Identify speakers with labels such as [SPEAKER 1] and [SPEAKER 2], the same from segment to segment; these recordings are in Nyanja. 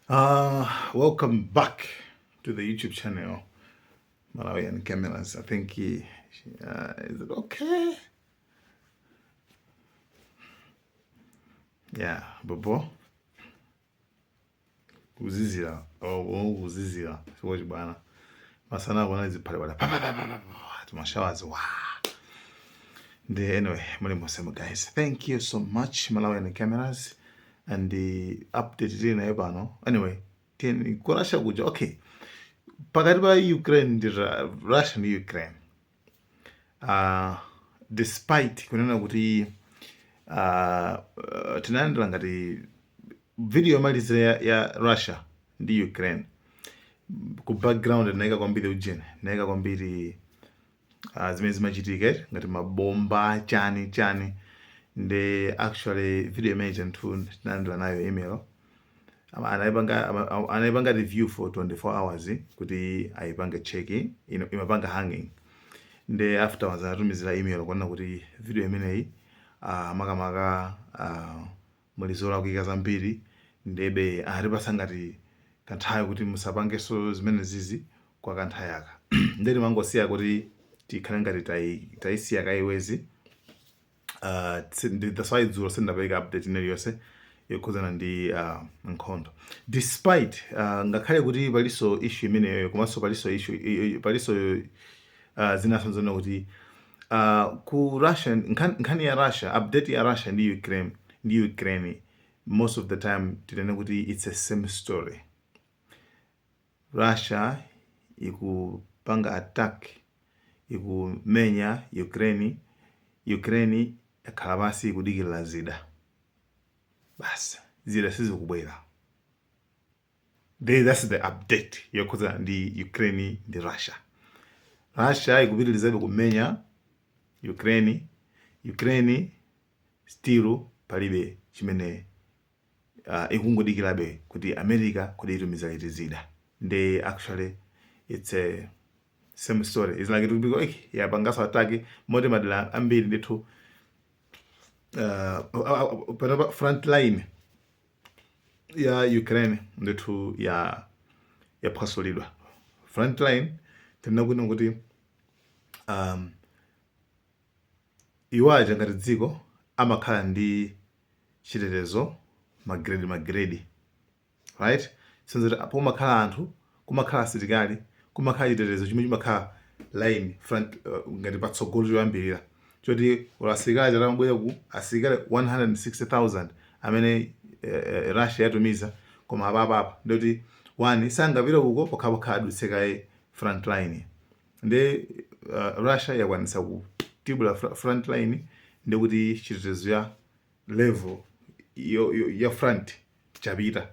[SPEAKER 1] Welcome back to the YouTube channel, Malawian Cameras. I think is it okay? Yeah, Bobo. Uzizira. Uzizira. Siwoji bana. Masana wana zipale wala. Tumashawazi. Wow. Anyway, muli guys. Thank you so much, Malawian Cameras. And the update in ebano. Anyway, kurasha kuja. Okay. Pakati pa Ukraine ndi Russia ndi Ukraine. Despite kunena kuti tinalandira ngati video yomaliza ya Russia ndi Ukraine ku background naika kwambiri ujene naika kwambiri zimene zimachitika ngati mabomba chani ndi actually video imene tinalandira nayo email anaipanga review for 24 hours kuti aipange checking imapanga hanging ndi afterwards anatumizira email kuona kuti video imeneyi makamaka mulizola kuika zambiri ndebe aripasa ngati kanthawi kuti musapangeso zimene zizi kwa kanthawi aka ndeti mangosiya kuti tikhale ngati taisiya kaiwezi that's why dzulo sindinapereka update ineyi yonse yokhuzana ndi nkhondo despite ngakhale kuti paliso issue imeneyo komanso paliso zinaso zona kuti ku Russia nkhani ya Russia update ya Russia ndi Ukraine most of the time tinene kuti it's a same story. Russia ikupanga attack ikumenya Ukraine yakhala basi ikudikirira zida basi zida sizikubwera. That's the update yokhuzana ndi Ukraine ndi Russia ikupitirizabe kumenya Ukraine still palibe chimene ikungodikirabe kuti America kuti itumiza iti zida. Actually it's a same story. It's like it will be yapangaso ataki moti madala ambiri ndithu front line ya Ukraine ndithu ya phasulidwa. Front line tena kuno kuti iwaje ngati dziko amakhala ndi chitetezo magrade right, since apo makhala anthu kumakhala asilikali kumakhala chitetezo chimwe chimakhala line front ngati patsogolo choyambirira choti asilikali atamabwera ku asilikali 160,000 amene Russia yatumiza koma apapa ndoti one sangapita uko pokhapokha adutsekaye front line ndi Russia yakwanisa kutibula front line ndikuti chitetezo ya level ya front chapita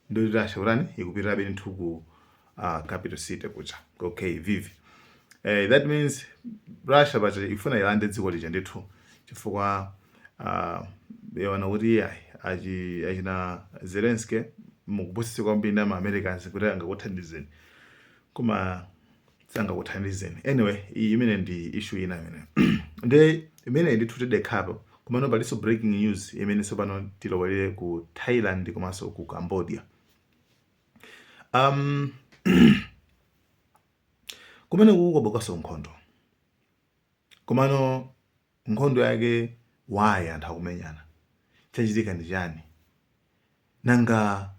[SPEAKER 1] ndoti Russia urani ikupitirabe ndithu ku capital city kucha okay vivi. That means Russia but ifuna ilande dziko lija ndithu chifukwa yaona kuti achina Zelensky mukupusitsa kwambiri na Americans kuti angakuthandizeni koma sangakuthandizeni. Anyway imene ndi issue ina imene ndi imene ndithu tidekhapo kumano paliso breaking news imene sopano tilowere ku Thailand komanso ku Cambodia. Kumene kukobokaso nkhondo komano nkhondo yake wayi anthu akumenyana chachitika ndi chani nanga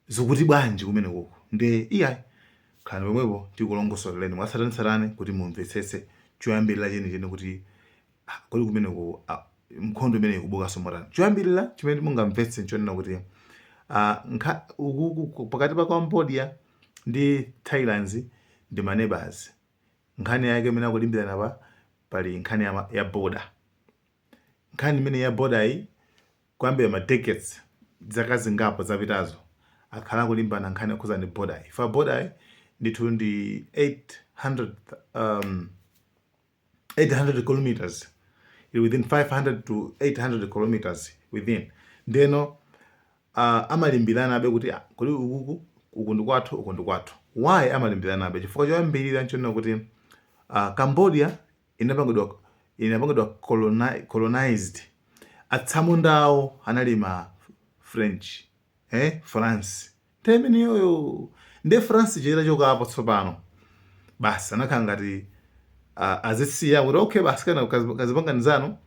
[SPEAKER 1] zikuti bwanji kumene kuko ndi iyayi khani pomwepo tikulongosoleleni mwatsatanitsatane kuti mumvetsetse choyambirira chenicheni kuti kodi kumene ku nkhondo imene ikubukanso motani. Choyambirira chimene mungamvetse nchonena kuti pakati pa Cambodia ndi Thailand ndi ma neighbors. Nkhani yake imene akulimbirana pa pali nkhani ya border. Nkhani imene ya border iyi kuyambira ma decades zaka zingapo zapitazo akhala kulimbana nkhani yakhuza ndi border. Ifa border ndithu ndi 800 kilometers within 500 to 800 kilometers within. Ndeno amalimbirana abe kuti kuli uku ndi kwathu uku ndi kwathu. Why amalimbirana abe? Chifukwa choyambirira nchonena kuti Cambodia inapangidwa colonized. Atsamundawo analima French, France, temene yoyo nde France chera chokapo tsopano basi anakhala ngati azisiya kuti okay basi kana kazipanga nzano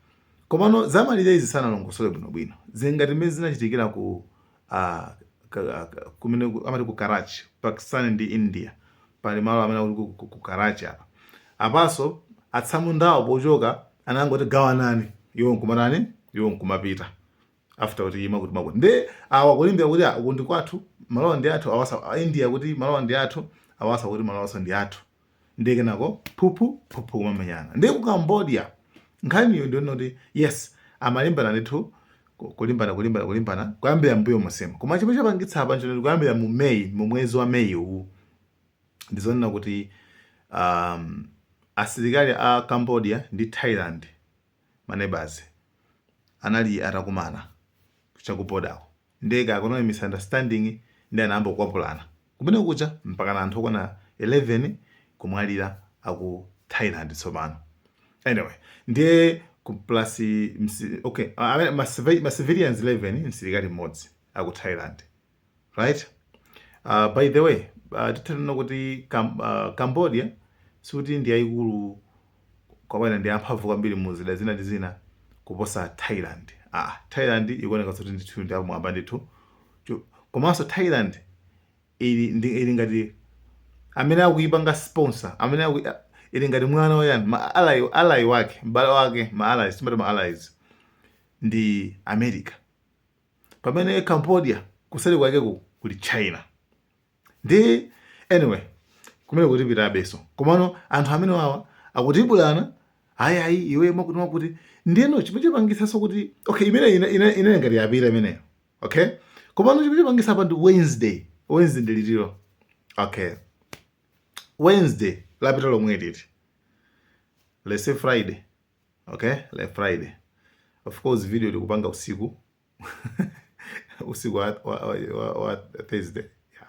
[SPEAKER 1] komano zamalire izi sanalongosole bwinobwino zingati mmene zinachitikira ku kumene amati ku Karachi, Pakistan ndi India, pali malo amene ali ku Karachi apa apaso atsamundawo pochoka anangoti gawanani iwo nkumatani iwo nkumapita after kuti yima kuti makuti nde awa kulimbira kuti uku ndi kwathu malowa ndi athu awasa India kuti malowa ndi athu awasa kuti malowa ndi athu ndi kenako phuphu kumamenyana ndi ku Cambodia nkhaniyo ndiona kuti yes amalimbana ndithu kulimbana kuyambira mbuyo mosema koma chimene chapangitsa apa nchonoti kuyambira mu mwezi wa May uwu ndizonena kuti asilikali a Cambodia ndi Thailand maneighbors anali atakumana chakupodako ndeka akunayo misunderstanding ndi anayamba kukwapulana kumene kucha mpaka na anthu okwana 11 kumwalira aku Thailand tsopano. Anyway ndiye plus okay ma civilians 11 msilikali mmodzi aku Thailand, right? By the way titano kuti Cambodia suti ndi yayikulu kwabana ndi amphamvu kwambiri muzida zina ndi zina kuposa Thailand. Thailand ikuoneka kuti ndithu ndi amwamba ndithu komanso Thailand ili ngati amene akuyipanga sponsor amene ili ngati mwana woyani ma ally wake mbale wake ma allies timati ma allies ndi America, pamene Cambodia kuseri kwake kuli China ndi anyway kumene kuti pita abeso komano anthu amene wawa akutibulana ayi iwe makuti ndiyeno chimene chapangitsanso kuti okay imene ngati yapita imeneyo okay komano chimene chapangitsa apa ndi Wednesday ndilitiro okay Wednesday lapita lomwe titi let's say Friday, okay Friday of course video tikupanga usiku usiku wa Thursday yeah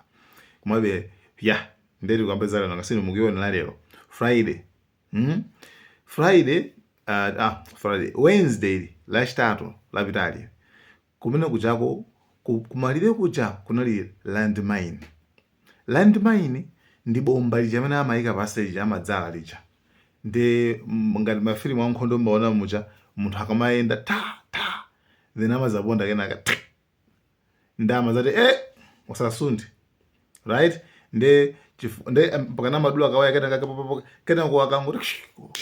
[SPEAKER 1] kumabe yeah ndeti kukambezana nangasini mukiona na lero Friday Friday Wednesday lachitatu lapitali kumene kuchako kumalire kucha kunali landmine ndi bomba lija amene amayika pasage amadzala lija ndi ngati mafilimu a nkhondo mbaona mucha munthu akamayenda then amazaponda kenaka ndama zati usasunthe, right? Nde mpaka madula kawaya kena kwa akangoti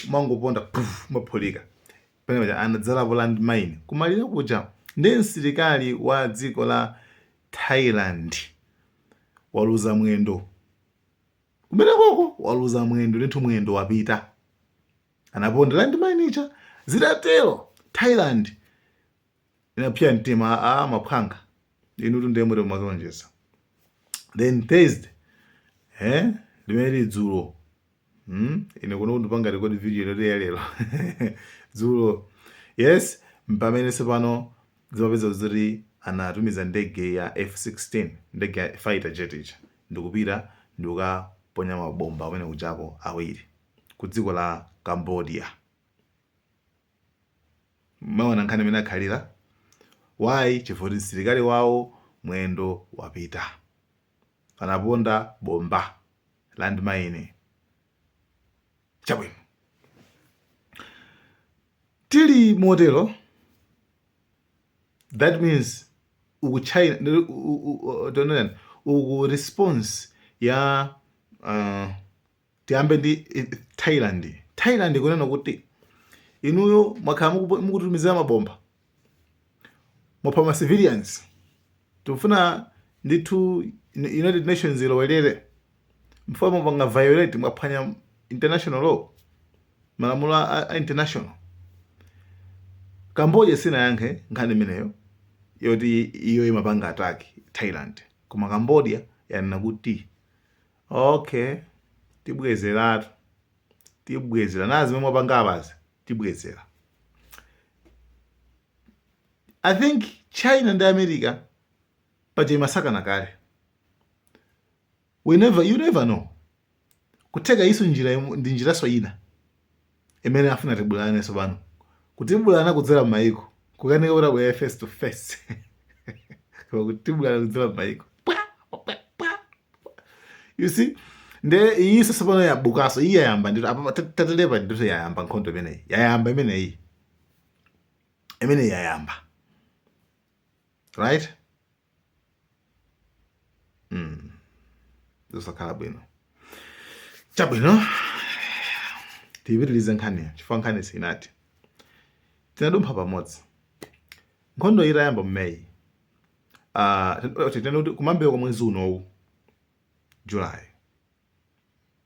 [SPEAKER 1] mangoponda mapholika pene anadzalapo landmine kumalira kucha ndi msilikali wa dziko la Thailand waluza mwendo kumene koko waluza mwendo ndithu mwendo wapita anaponda landmine icha zidatero Thailand inapia mtima maphanga inutu ndemwe mazonjeza. Then Thursday limene dzulo ine kuno ndipanga record video lero lero dzulo yes mpamene sepano zimapeza zoti anatumiza ndege ya F-16 ndege ya fighter jet icha ndikupita ndikukaponya mabomba amene kuchako awiri ku dziko la Cambodia. Maona nkhani imene akhalira why chifukwa msilikali wawo mwendo wapita anaponda bomba landmine chabwino tili motelo that means uku China uku response ya tiyambe ndi Thailand kunena kuti inuyo mwakhala mukutumiza mabomba mwapha ma civilians tufuna ndithu United Nations ilowelere mfamo panga violate mwaphwanya international law malamulo a international. Cambodia sina yankhe nkhani imeneyo yoti iyo imapanga attack Thailand koma Cambodia yanena kuti okay tibwezera nazi memwe apanga abazi tibwezera. I think China and America paje masakana kale you never know kuteka iso njira ndi njira ina imene afuna tibulane so pano kutibulana kudzera maiko kukaneka ora face to face kutibulana kudzera maiko You see? Nde iyi sasapano ya bukaso iyi yayamba ndito apa tatalepa ndito yayamba nkhondo imeneyi yayamba imeneyi yayamba, right? Zosakhala bwino chabwino tiyipitirize nkhani chifukwa nkhani sinati tinadumpha pamodzi. Nkhondo itayamba mmeyi kumambeka kwa mwezi unowu July.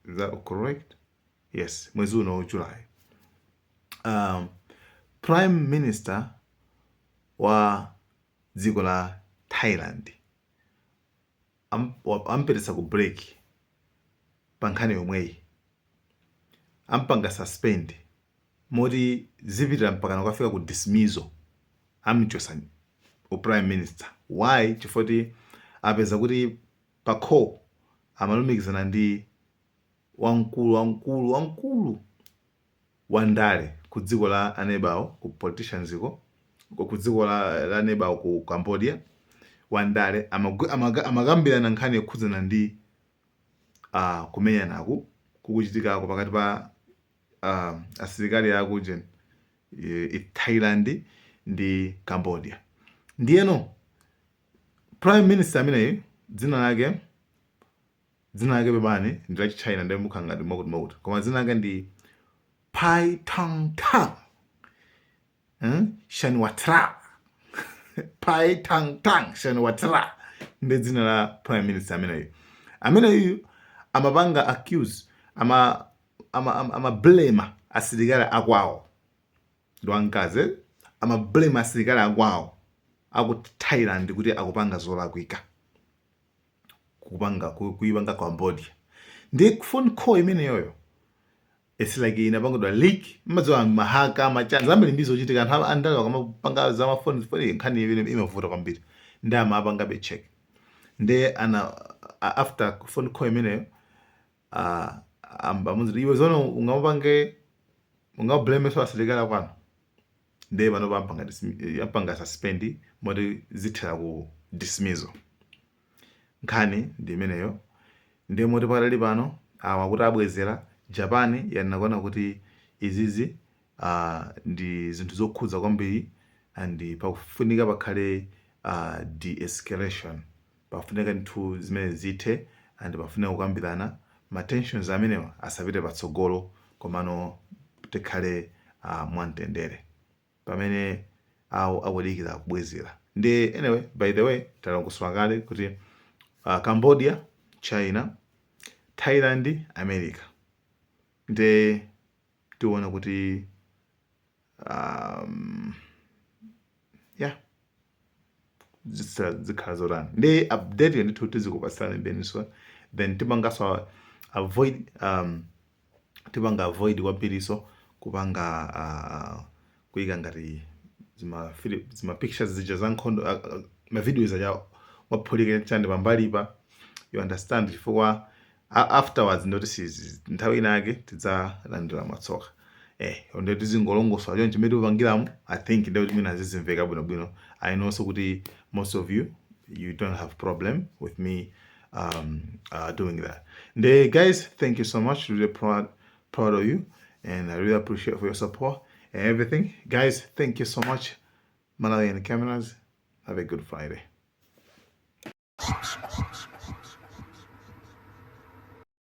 [SPEAKER 1] Is that correct? Yes, mwezi unowu July. Prime Minister wa dziko la Thailand ampetesa ku break pa nkhani yomweyi, ampanga suspend moti zipitira mpaka nakafika ku dismissal, amchosa u prime minister. Why? Chifoti apeza kuti pa call amalumikizana ndi wamkulu wandale ku dziko la anebawo, ku politicians iko ku dziko la anebawo ku Cambodia. Wandale amakambirana nkhani yokhudzana ndi kumenyanaku kukuchitikako pakati pa asilikali aku Thailand ndi Cambodia. Ndiyeno prime minister ameneyi dzina lake pepani ndi la China ndi mukhanga ndi makuti koma dzina lake ndi Paetongtarn Shinawatra. Paetongtarn Shinawatra ndi dzina la prime minister ameneyi amapanga accuse blame asilikali akwawo ndo ankaze blame asilikali akwawo aku Thailand kuti akupanga zolakwika kuipanga Cambodia. Ndi phone call imeneyoyo it's like inapangidwa leak madziwa mahaka machanza ambiri ndizochitika anthu andale akamapanga za mafoni nkhani imavuta kwambiri ndi amapanga be check. Nde after phone call imeneyo amuziti iwe zono ungablame so asilikali akwanu, nde pano pampanga suspend moti zithera ku dismissal. Nkhani ndi imeneyo. Nde moti pakali pano kuti abwezera Japan yanakona kuti izizi ndi zinthu zokhudza kwambiri and pakufunika pakhale de-escalation, pafunika nthu zimene zithe and pafunika kukambirana matensions amenewa asapite patsogolo komano tikhale mwamtendere pamene akudikira kubwezera. Ndi anyway, by the way, talongosola kale kuti Cambodia, China, Thailand, America nde tiona kuti zikhala zotani. Ndi update ndithu tizikupasirani beniswa then tipangaso avoid kwambiriso kupanga kuyika ngati zima pictures zija za nkhondo ma videos aja waphulika chande pambalipa, you understand, chifukwa afterwards ndoti nthawi inake tidzalandira matsoka nde tizingolongosola chonchi chimene tikupangiramo. I think ndio mina zizimveka bwinobwino. I know so kuti most of you don't have problem with me doing that. And guys, thank you so much. Really proud of you, and I really appreciate for your support and everything. Guys, thank you so much. Malawian Cameras, have a good Friday.